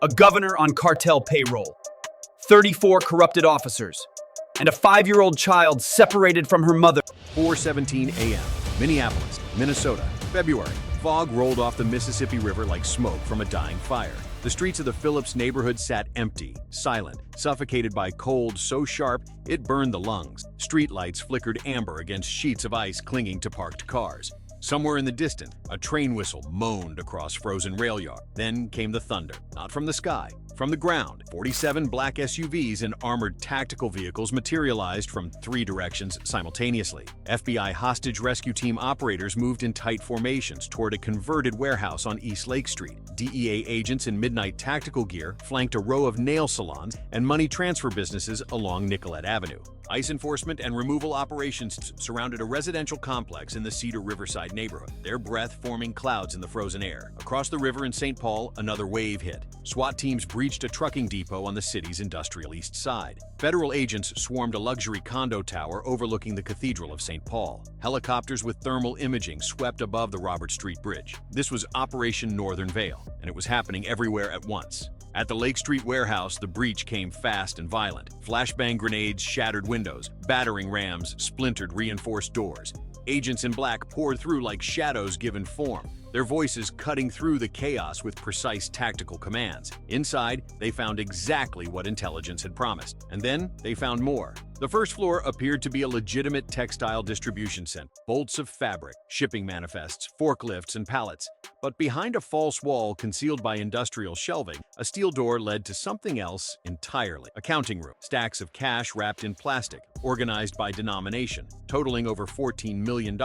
a governor on cartel payroll, 34 corrupted officers, and a 5-year-old child separated from her mother. 4:17 a.m., Minneapolis, Minnesota, February. Fog rolled off the Mississippi River like smoke from a dying fire. The streets of the Phillips neighborhood sat empty, silent, suffocated by cold so sharp it burned the lungs. Streetlights flickered amber against sheets of ice clinging to parked cars. Somewhere in the distance, a train whistle moaned across frozen rail yard. Then came the thunder, not from the sky, from the ground. 47 black SUVs and armored tactical vehicles materialized from 3 directions simultaneously. FBI hostage rescue team operators moved in tight formations toward a converted warehouse on East Lake Street. DEA agents in midnight tactical gear flanked a row of nail salons and money transfer businesses along Nicollet Avenue. ICE enforcement and removal operations surrounded a residential complex in the Cedar Riverside neighborhood, their breath forming clouds in the frozen air. Across the river in Saint Paul, another wave hit. SWAT teams breached a trucking depot on the city's industrial east side. Federal agents swarmed a luxury condo tower overlooking the Cathedral of Saint Paul. Helicopters with thermal imaging swept above the Robert Street Bridge. This was Operation Northern Veil, and it was happening everywhere at once. At the Lake Street warehouse, the breach came fast and violent. Flashbang grenades shattered windows, battering rams splintered reinforced doors. Agents in black poured through like shadows given form, their voices cutting through the chaos with precise tactical commands. Inside, they found exactly what intelligence had promised. And then they found more. The first floor appeared to be a legitimate textile distribution center. Bolts of fabric, shipping manifests, forklifts, and pallets. But behind a false wall concealed by industrial shelving, a steel door led to something else entirely. A counting room. Stacks of cash wrapped in plastic, organized by denomination, totaling over $14 million.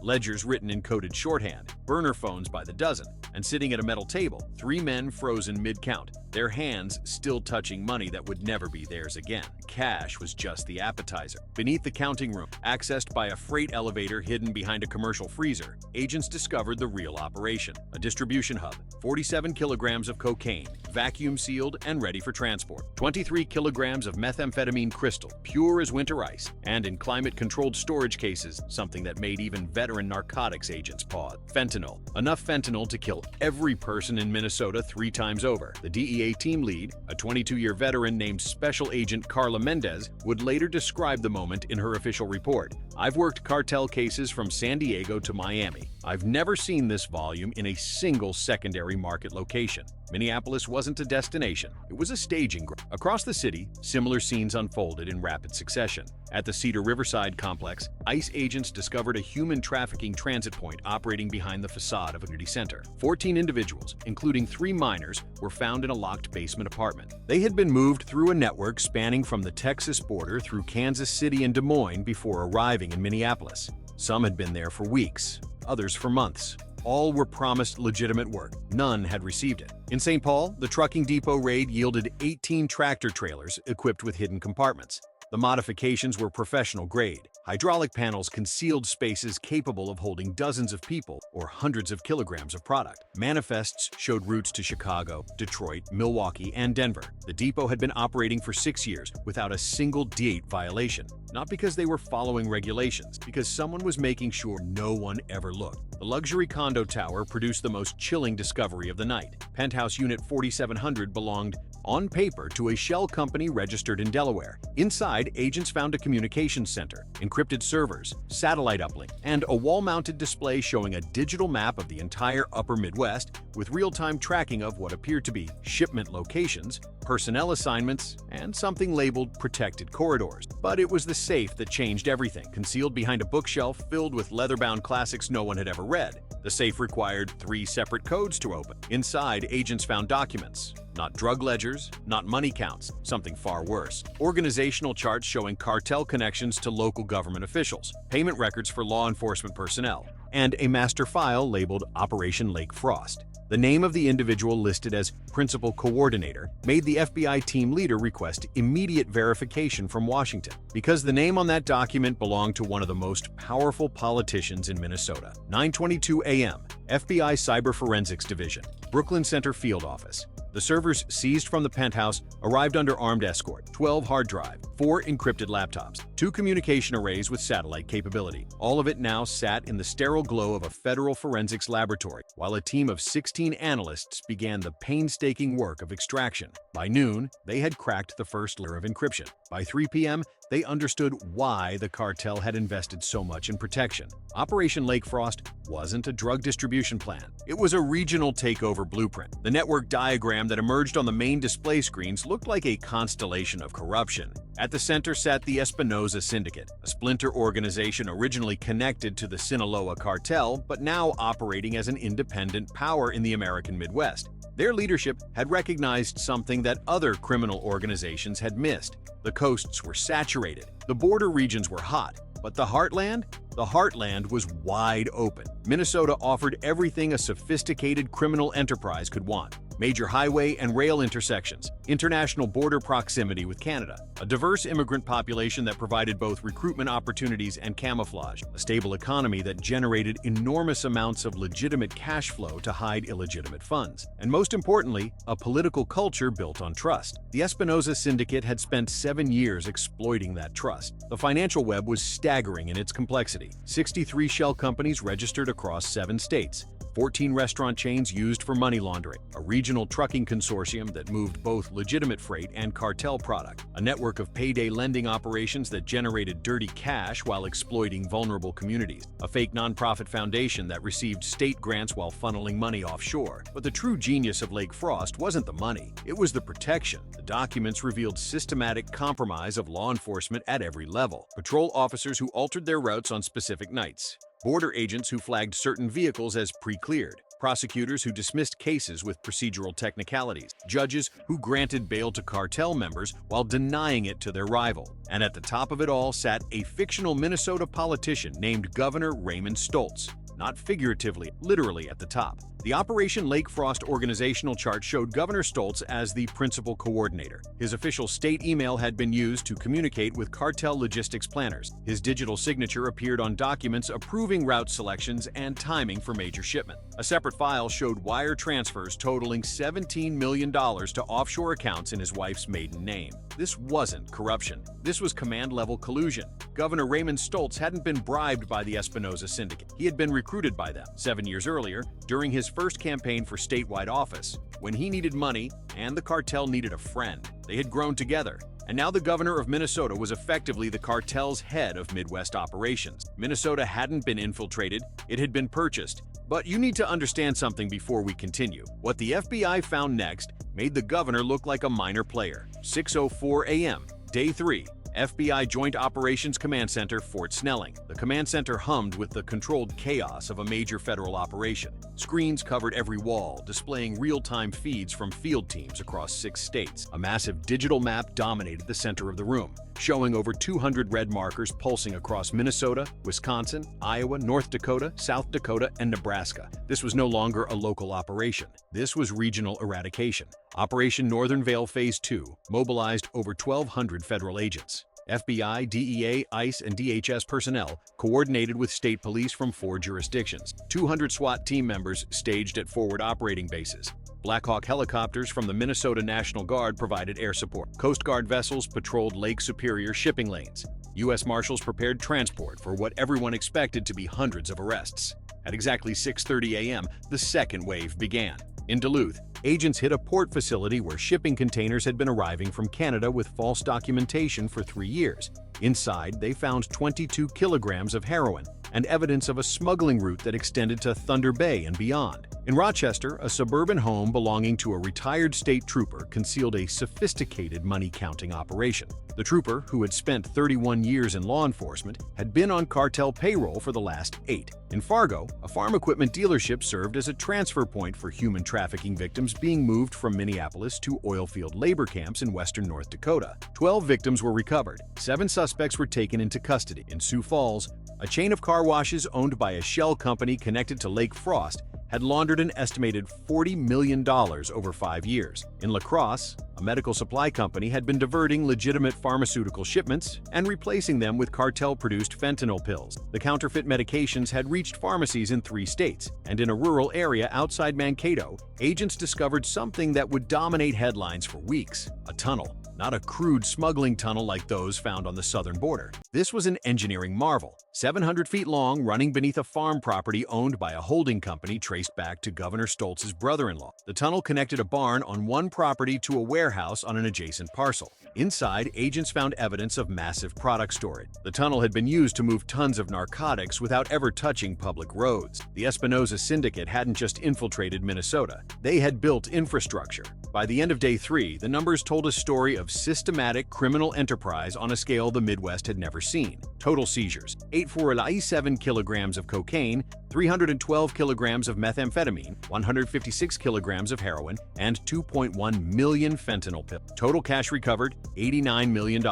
Ledgers written in coded shorthand, burner phones by the dozen, and sitting at a metal table, 3 men frozen mid-count, their hands still touching money that would never be theirs again. Cash was just the appetizer. Beneath the counting room, accessed by a freight elevator hidden behind a commercial freezer, agents discovered the real operation. A distribution hub, 47 kilograms of cocaine, vacuum-sealed and ready for transport. 23 kilograms of methamphetamine crystal, pure as winter ice, and in climate-controlled storage cases, something that made even veteran narcotics agents pause. Fentanyl. Enough fentanyl to kill every person in Minnesota 3 times over. The DEA team lead, a 22-year veteran named Special Agent Carla Mendez, would later describe the moment in her official report. "I've worked cartel cases from San Diego to Miami. I've never seen this volume in a single secondary market location." Minneapolis wasn't a destination, it was a staging ground. Across the city, similar scenes unfolded in rapid succession. At the Cedar Riverside complex, ICE agents discovered a human trafficking transit point operating behind the facade of a community center. 14 individuals, including 3 minors, were found in a locked basement apartment. They had been moved through a network spanning from the Texas border through Kansas City and Des Moines before arriving in Minneapolis. Some had been there for weeks, others for months. All were promised legitimate work. None had received it. In Saint Paul, the trucking depot raid yielded 18 tractor trailers equipped with hidden compartments. The modifications were professional grade. Hydraulic panels concealed spaces capable of holding dozens of people or hundreds of kilograms of product. Manifests showed routes to Chicago, Detroit, Milwaukee, and Denver. The depot had been operating for 6 years without a single date violation. Not because they were following regulations, because someone was making sure no one ever looked. The luxury condo tower produced the most chilling discovery of the night. Penthouse Unit 4700 belonged, on paper, to a shell company registered in Delaware. Inside, agents found a communications center, encrypted servers, satellite uplink, and a wall-mounted display showing a digital map of the entire upper Midwest with real-time tracking of what appeared to be shipment locations, personnel assignments, and something labeled protected corridors. But it was the safe that changed everything, concealed behind a bookshelf filled with leather-bound classics no one had ever read. The safe required 3 separate codes to open. Inside, agents found documents. Not drug ledgers, not money counts, something far worse. Organizational charts showing cartel connections to local government officials, payment records for law enforcement personnel, and a master file labeled Operation Lake Frost. The name of the individual listed as Principal Coordinator made the FBI team leader request immediate verification from Washington, because the name on that document belonged to one of the most powerful politicians in Minnesota. 9:22 a.m. FBI Cyber Forensics Division, Brooklyn Center Field Office. The servers seized from the penthouse arrived under armed escort, 12 hard drive, 4 encrypted laptops, 2 communication arrays with satellite capability. All of it now sat in the sterile glow of a federal forensics laboratory, while a team of 16 analysts began the painstaking work of extraction. By noon, they had cracked the first layer of encryption. By 3 p.m., they understood why the cartel had invested so much in protection. Operation Lake Frost wasn't a drug distribution plan. It was a regional takeover blueprint. The network diagram that emerged on the main display screens looked like a constellation of corruption. At the center sat the Espinosa Syndicate, a splinter organization originally connected to the Sinaloa cartel, but now operating as an independent power in the American Midwest. Their leadership had recognized something that other criminal organizations had missed. The coasts were saturated, the border regions were hot, but the heartland? The heartland was wide open. Minnesota offered everything a sophisticated criminal enterprise could want. Major highway and rail intersections, international border proximity with Canada, a diverse immigrant population that provided both recruitment opportunities and camouflage, a stable economy that generated enormous amounts of legitimate cash flow to hide illegitimate funds, and most importantly, a political culture built on trust. The Espinosa Syndicate had spent 7 years exploiting that trust. The financial web was staggering in its complexity. 63 shell companies registered across 7 states. 14 restaurant chains used for money laundering, a regional trucking consortium that moved both legitimate freight and cartel product, a network of payday lending operations that generated dirty cash while exploiting vulnerable communities, a fake nonprofit foundation that received state grants while funneling money offshore. But the true genius of Lake Frost wasn't the money, it was the protection. The documents revealed systematic compromise of law enforcement at every level. Patrol officers who altered their routes on specific nights, border agents who flagged certain vehicles as pre-cleared, prosecutors who dismissed cases with procedural technicalities, judges who granted bail to cartel members while denying it to their rival. And at the top of it all sat a fictional Minnesota politician named Governor Raymond Stoltz. Not figuratively, literally at the top. The Operation Lake Frost organizational chart showed Governor Stoltz as the principal coordinator. His official state email had been used to communicate with cartel logistics planners. His digital signature appeared on documents approving route selections and timing for major shipment. A separate file showed wire transfers totaling $17 million to offshore accounts in his wife's maiden name. This wasn't corruption. This was command-level collusion. Governor Raymond Stoltz hadn't been bribed by the Espinosa Syndicate. He had been recruited by them 7 years earlier during his first campaign for statewide office, when he needed money and the cartel needed a friend. They had grown together, and now the governor of Minnesota was effectively the cartel's head of Midwest operations. Minnesota hadn't been infiltrated, it had been purchased. But you need to understand something before we continue. What the FBI found next made the governor look like a minor player. 6:04 a.m., day 3. FBI Joint Operations Command Center, Fort Snelling. The command center hummed with the controlled chaos of a major federal operation. Screens covered every wall, displaying real-time feeds from field teams across 6 states. A massive digital map dominated the center of the room, showing over 200 red markers pulsing across Minnesota, Wisconsin, Iowa, North Dakota, South Dakota, and Nebraska. This was no longer a local operation. This was regional eradication. Operation Northern Veil Phase 2 mobilized over 1,200 federal agents. FBI, DEA, ICE, and DHS personnel coordinated with state police from 4 jurisdictions. 200 SWAT team members staged at forward operating bases. Black Hawk helicopters from the Minnesota National Guard provided air support. Coast Guard vessels patrolled Lake Superior shipping lanes. U.S. Marshals prepared transport for what everyone expected to be hundreds of arrests. At exactly 6:30 a.m., the second wave began. In Duluth, agents hit a port facility where shipping containers had been arriving from Canada with false documentation for 3 years. Inside, they found 22 kilograms of heroin and evidence of a smuggling route that extended to Thunder Bay and beyond. In Rochester, a suburban home belonging to a retired state trooper concealed a sophisticated money-counting operation. The trooper, who had spent 31 years in law enforcement, had been on cartel payroll for the last 8. In Fargo, a farm equipment dealership served as a transfer point for human trafficking victims being moved from Minneapolis to oilfield labor camps in western North Dakota. 12 victims were recovered. 7 suspects were taken into custody. In Sioux Falls, a chain of car washes owned by a shell company connected to Lake Frost had laundered an estimated $40 million over 5 years. In La Crosse, a medical supply company had been diverting legitimate pharmaceutical shipments and replacing them with cartel-produced fentanyl pills. The counterfeit medications had reached pharmacies in 3 states, and in a rural area outside Mankato, agents discovered something that would dominate headlines for weeks: a tunnel. Not a crude smuggling tunnel like those found on the southern border. This was an engineering marvel, 700 feet long, running beneath a farm property owned by a holding company traced back to Governor Stoltz's brother-in-law. The tunnel connected a barn on one property to a warehouse on an adjacent parcel. Inside, agents found evidence of massive product storage. The tunnel had been used to move tons of narcotics without ever touching public roads. The Espinosa Syndicate hadn't just infiltrated Minnesota. They had built infrastructure. By the end of day 3, the numbers told a story of systematic criminal enterprise on a scale the Midwest had never seen. Total seizures: 847 kilograms of cocaine, 312 kilograms of methamphetamine, 156 kilograms of heroin, and 2.1 million fentanyl pills. Total cash recovered: $89 million.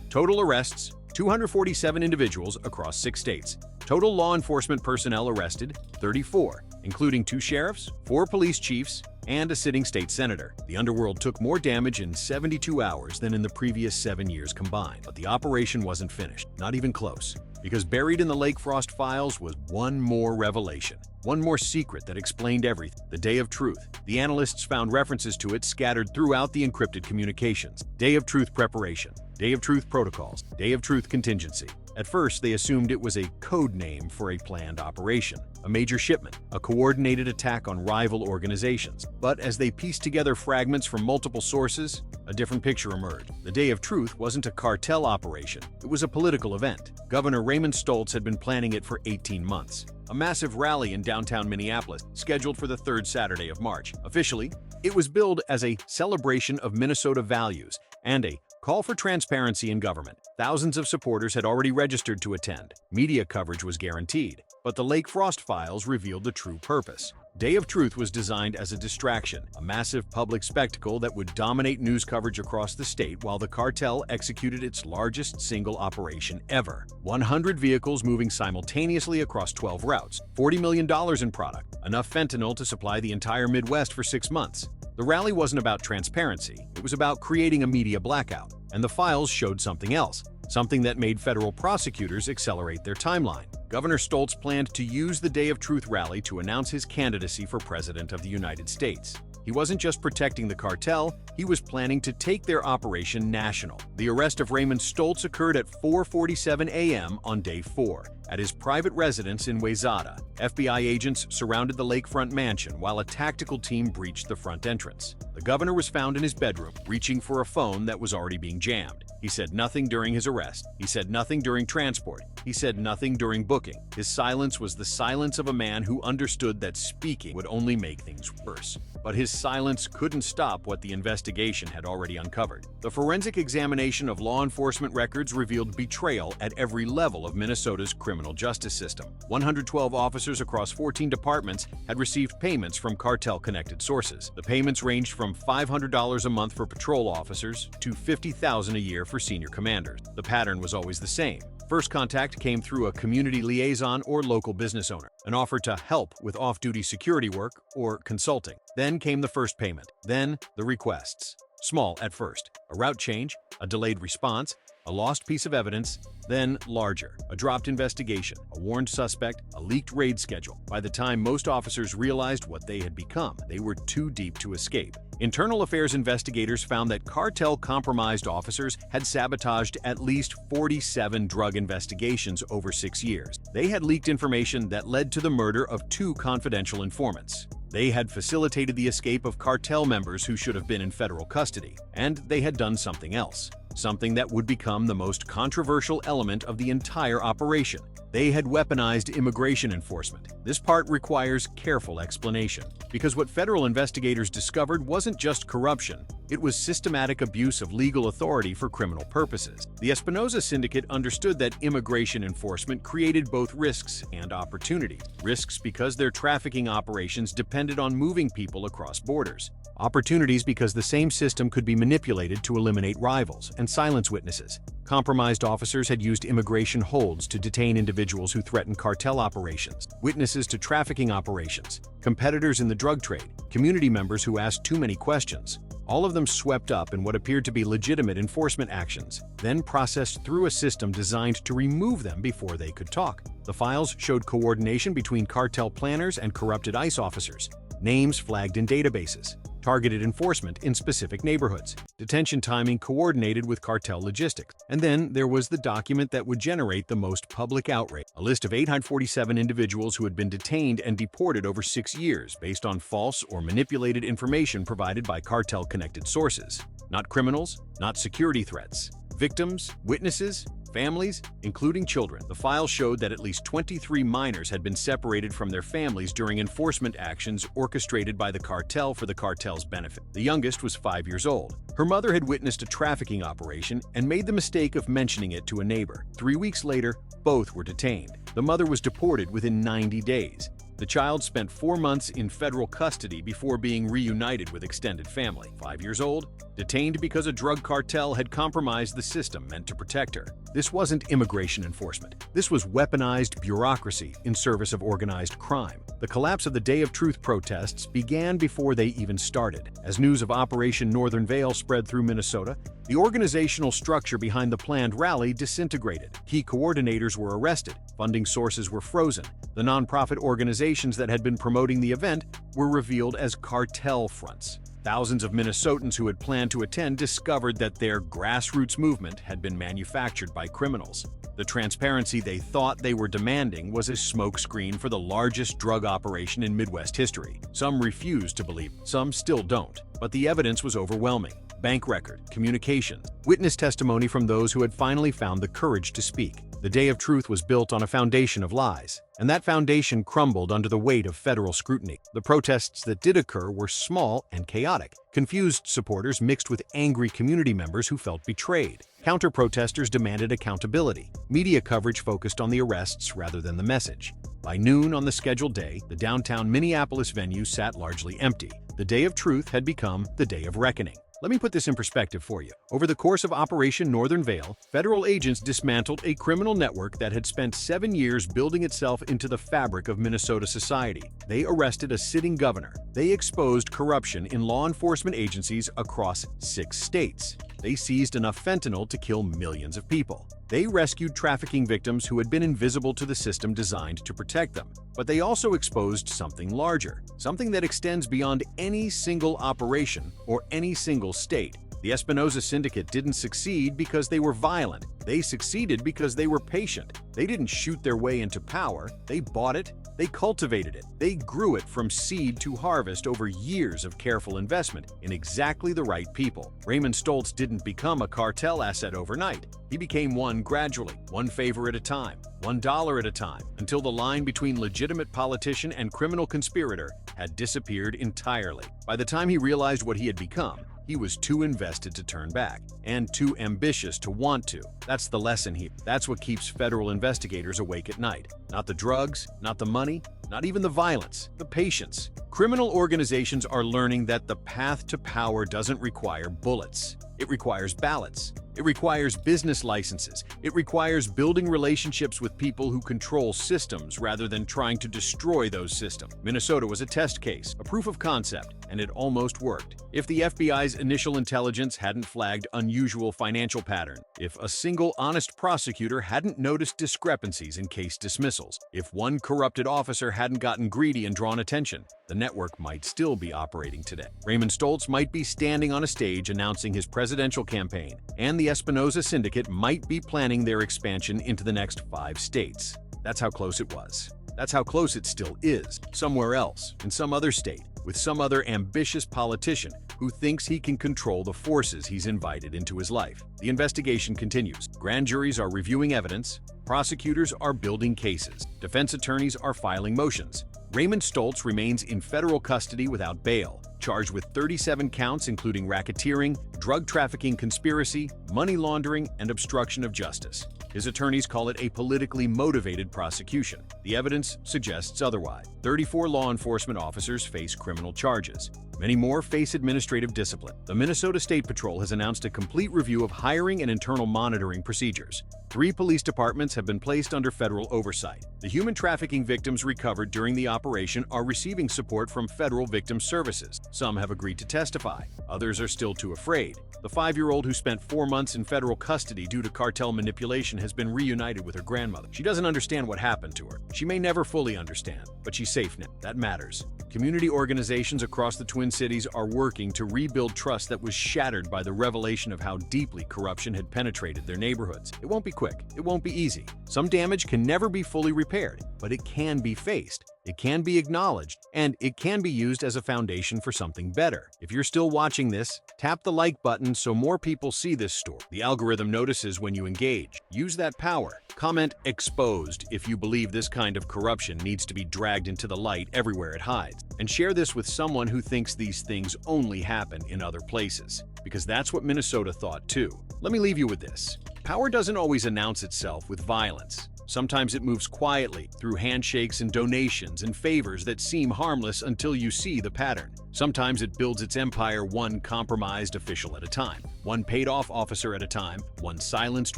Total arrests: 247 individuals across 6 states. Total law enforcement personnel arrested: 34, including 2 sheriffs, 4 police chiefs, and a sitting state senator. The underworld took more damage in 72 hours than in the previous 7 years combined. But the operation wasn't finished, not even close. Because buried in the Lake Frost files was one more revelation, one more secret that explained everything: the Day of Truth. The analysts found references to it scattered throughout the encrypted communications. Day of Truth preparation, Day of Truth protocols, Day of Truth contingency. At first, they assumed it was a code name for a planned operation, a major shipment, a coordinated attack on rival organizations. But as they pieced together fragments from multiple sources, a different picture emerged. The Day of Truth wasn't a cartel operation, it was a political event. Governor Raymond Stoltz had been planning it for 18 months. A massive rally in downtown Minneapolis, scheduled for the 3rd Saturday of March. Officially, it was billed as a celebration of Minnesota values and a call for transparency in government. Thousands of supporters had already registered to attend. Media coverage was guaranteed, but the Lake Frost files revealed the true purpose. Day of Truth was designed as a distraction, a massive public spectacle that would dominate news coverage across the state while the cartel executed its largest single operation ever. 100 vehicles moving simultaneously across 12 routes, $40 million in product, enough fentanyl to supply the entire Midwest for 6 months. The rally wasn't about transparency, it was about creating a media blackout. And the files showed something else, something that made federal prosecutors accelerate their timeline. Governor Stoltz planned to use the Day of Truth rally to announce his candidacy for President of the United States. He wasn't just protecting the cartel, he was planning to take their operation national. The arrest of Raymond Stoltz occurred at 4:47 a.m. on day 4, at his private residence in Wayzata. FBI agents surrounded the lakefront mansion while a tactical team breached the front entrance. The governor was found in his bedroom, reaching for a phone that was already being jammed. He said nothing during his arrest. He said nothing during transport. He said nothing during booking. His silence was the silence of a man who understood that speaking would only make things worse. But his silence couldn't stop what the investigation had already uncovered. The forensic examination of law enforcement records revealed betrayal at every level of Minnesota's criminal justice system. 112 officers across 14 departments had received payments from cartel-connected sources. The payments ranged from $500 a month for patrol officers to $50,000 a year for senior commanders. The pattern was always the same. First contact came through a community liaison or local business owner, an offer to help with off-duty security work or consulting. Then came the first payment, then the requests. Small at first, a route change, a delayed response, a lost piece of evidence, then larger, a dropped investigation, a warned suspect, a leaked raid schedule. By the time most officers realized what they had become, they were too deep to escape. Internal affairs investigators found that cartel-compromised officers had sabotaged at least 47 drug investigations over 6 years. They had leaked information that led to the murder of 2 confidential informants. They had facilitated the escape of cartel members who should have been in federal custody. And they had done something else, something that would become the most controversial element of the entire operation. They had weaponized immigration enforcement. This part requires careful explanation, because what federal investigators discovered wasn't just corruption, It was systematic abuse of legal authority for criminal purposes. The Espinosa Syndicate understood that immigration enforcement created both risks and opportunities. Risks because their trafficking operations depended on moving people across borders. Opportunities because the same system could be manipulated to eliminate rivals and silence witnesses. Compromised officers had used immigration holds to detain individuals who threatened cartel operations, witnesses to trafficking operations, competitors in the drug trade, community members who asked too many questions. All of them swept up in what appeared to be legitimate enforcement actions, then processed through a system designed to remove them before they could talk. The files showed coordination between cartel planners and corrupted ICE officers, names flagged in databases, targeted enforcement in specific neighborhoods, detention timing coordinated with cartel logistics. And then there was the document that would generate the most public outrage, a list of 847 individuals who had been detained and deported over 6 years based on false or manipulated information provided by cartel-connected sources. Not criminals, not security threats. Victims, witnesses, families, including children. The file showed that at least 23 minors had been separated from their families during enforcement actions orchestrated by the cartel for the cartel's benefit. The youngest was 5 years old. Her mother had witnessed a trafficking operation and made the mistake of mentioning it to a neighbor. 3 weeks later, both were detained. The mother was deported within 90 days. The child spent 4 months in federal custody before being reunited with extended family. 5 years old, detained because a drug cartel had compromised the system meant to protect her. This wasn't immigration enforcement. This was weaponized bureaucracy in service of organized crime. The collapse of the Day of Truth protests began before they even started. As news of Operation Northern Veil spread through Minnesota, the organizational structure behind the planned rally disintegrated. Key coordinators were arrested. Funding sources were frozen. The nonprofit organizations that had been promoting the event were revealed as cartel fronts. Thousands of Minnesotans who had planned to attend discovered that their grassroots movement had been manufactured by criminals. The transparency they thought they were demanding was a smokescreen for the largest drug operation in Midwest history. Some refused to believe, some still don't, but the evidence was overwhelming. Bank record, communications, witness testimony from those who had finally found the courage to speak. The Day of Truth was built on a foundation of lies, and that foundation crumbled under the weight of federal scrutiny. The protests that did occur were small and chaotic. Confused supporters mixed with angry community members who felt betrayed. Counter-protesters demanded accountability. Media coverage focused on the arrests rather than the message. By noon on the scheduled day, the downtown Minneapolis venue sat largely empty. The Day of Truth had become the Day of Reckoning. Let me put this in perspective for you. Over the course of Operation Northern Veil, federal agents dismantled a criminal network that had spent 7 years building itself into the fabric of Minnesota society. They arrested a sitting governor. They exposed corruption in law enforcement agencies across 6 states. They seized enough fentanyl to kill millions of people. They rescued trafficking victims who had been invisible to the system designed to protect them. But they also exposed something larger, something that extends beyond any single operation or any single state. The Espinosa Syndicate didn't succeed because they were violent. They succeeded because they were patient. They didn't shoot their way into power. They bought it. They cultivated it. They grew it from seed to harvest over years of careful investment in exactly the right people. Raymond Stoltz didn't become a cartel asset overnight. He became one gradually, one favor at a time, $1 at a time, until the line between legitimate politician and criminal conspirator had disappeared entirely. By the time he realized what he had become, he was too invested to turn back, and too ambitious to want to. That's the lesson here. That's what keeps federal investigators awake at night. Not the drugs, not the money, not even the violence, the patience. Criminal organizations are learning that the path to power doesn't require bullets. It requires ballots. It requires business licenses. It requires building relationships with people who control systems rather than trying to destroy those systems. Minnesota was a test case, a proof of concept, and it almost worked. If the FBI's initial intelligence hadn't flagged unusual financial patterns, if a single honest prosecutor hadn't noticed discrepancies in case dismissals, if one corrupted officer hadn't gotten greedy and drawn attention, the network might still be operating today. Raymond Stoltz might be standing on a stage announcing his presidential campaign, and the Espinosa Syndicate might be planning their expansion into the next 5 states. That's how close it was. That's how close it still is. Somewhere else, in some other state, with some other ambitious politician who thinks he can control the forces he's invited into his life. The investigation continues. Grand juries are reviewing evidence. Prosecutors are building cases. Defense attorneys are filing motions. Raymond Stoltz remains in federal custody without bail. charged with 37 counts including racketeering, drug trafficking conspiracy, money laundering, and obstruction of justice. His attorneys call it a politically motivated prosecution. The evidence suggests otherwise. 34 law enforcement officers face criminal charges. Many more face administrative discipline. The Minnesota State Patrol has announced a complete review of hiring and internal monitoring procedures. 3 police departments have been placed under federal oversight. The human trafficking victims recovered during the operation are receiving support from federal victim services. Some have agreed to testify. Others are still too afraid. The 5-year-old who spent 4 months in federal custody due to cartel manipulation has been reunited with her grandmother. She doesn't understand what happened to her. She may never fully understand, but she's safe now. That matters. Community organizations across the Twin Cities are working to rebuild trust that was shattered by the revelation of how deeply corruption had penetrated their neighborhoods. It won't be quick. It won't be easy. Some damage can never be fully repaired, but it can be faced. It can be acknowledged, and it can be used as a foundation for something better. If you're still watching this, tap the like button so more people see this story. The algorithm notices when you engage. Use that power. Comment "exposed" if you believe this kind of corruption needs to be dragged into the light everywhere it hides. And share this with someone who thinks these things only happen in other places. Because that's what Minnesota thought too. Let me leave you with this. Power doesn't always announce itself with violence. Sometimes it moves quietly through handshakes and donations and favors that seem harmless until you see the pattern. Sometimes it builds its empire one compromised official at a time, one paid-off officer at a time, one silenced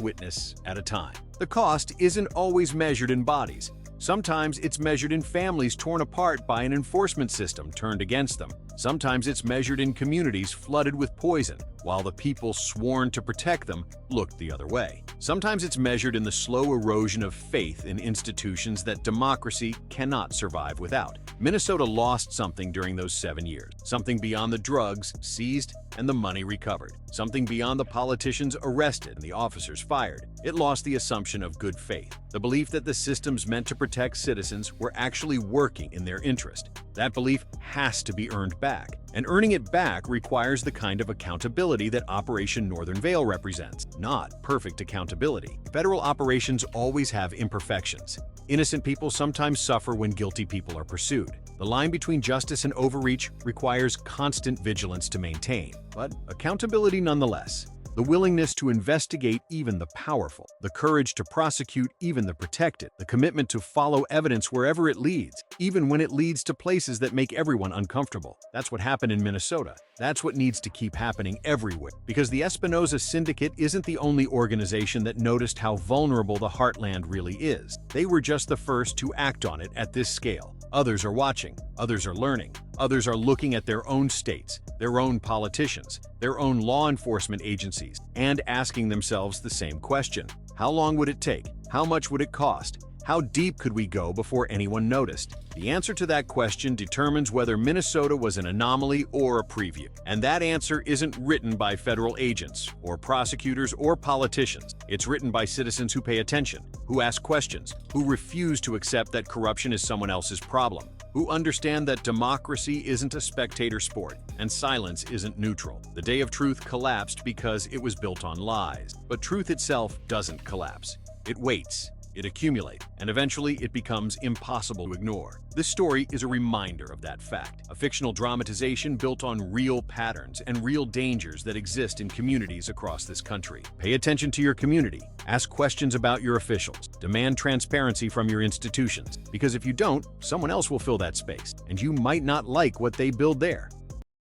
witness at a time. The cost isn't always measured in bodies. Sometimes it's measured in families torn apart by an enforcement system turned against them. Sometimes it's measured in communities flooded with poison, while the people sworn to protect them looked the other way. Sometimes it's measured in the slow erosion of faith in institutions that democracy cannot survive without. Minnesota lost something during those 7 years. Something beyond the drugs seized and the money recovered. Something beyond the politicians arrested and the officers fired. It lost the assumption of good faith, the belief that the systems meant to protect citizens were actually working in their interest. That belief has to be earned back. And earning it back requires the kind of accountability that Operation Northern Veil represents, not perfect accountability. Federal operations always have imperfections. Innocent people sometimes suffer when guilty people are pursued. The line between justice and overreach requires constant vigilance to maintain, but accountability nonetheless. The willingness to investigate even the powerful, the courage to prosecute even the protected, the commitment to follow evidence wherever it leads, even when it leads to places that make everyone uncomfortable. That's what happened in Minnesota. That's what needs to keep happening everywhere. Because the Espinosa Syndicate isn't the only organization that noticed how vulnerable the heartland really is. They were just the first to act on it at this scale. Others are watching, others are learning, others are looking at their own states, their own politicians, their own law enforcement agencies, and asking themselves the same question. How long would it take? How much would it cost? How deep could we go before anyone noticed? The answer to that question determines whether Minnesota was an anomaly or a preview. And that answer isn't written by federal agents, or prosecutors, or politicians. It's written by citizens who pay attention, who ask questions, who refuse to accept that corruption is someone else's problem, who understand that democracy isn't a spectator sport, and silence isn't neutral. The day of truth collapsed because it was built on lies. But truth itself doesn't collapse. It waits. It accumulates, and eventually it becomes impossible to ignore. This story is a reminder of that fact, a fictional dramatization built on real patterns and real dangers that exist in communities across this country. Pay attention to your community, ask questions about your officials, demand transparency from your institutions, because if you don't, someone else will fill that space, and you might not like what they build there.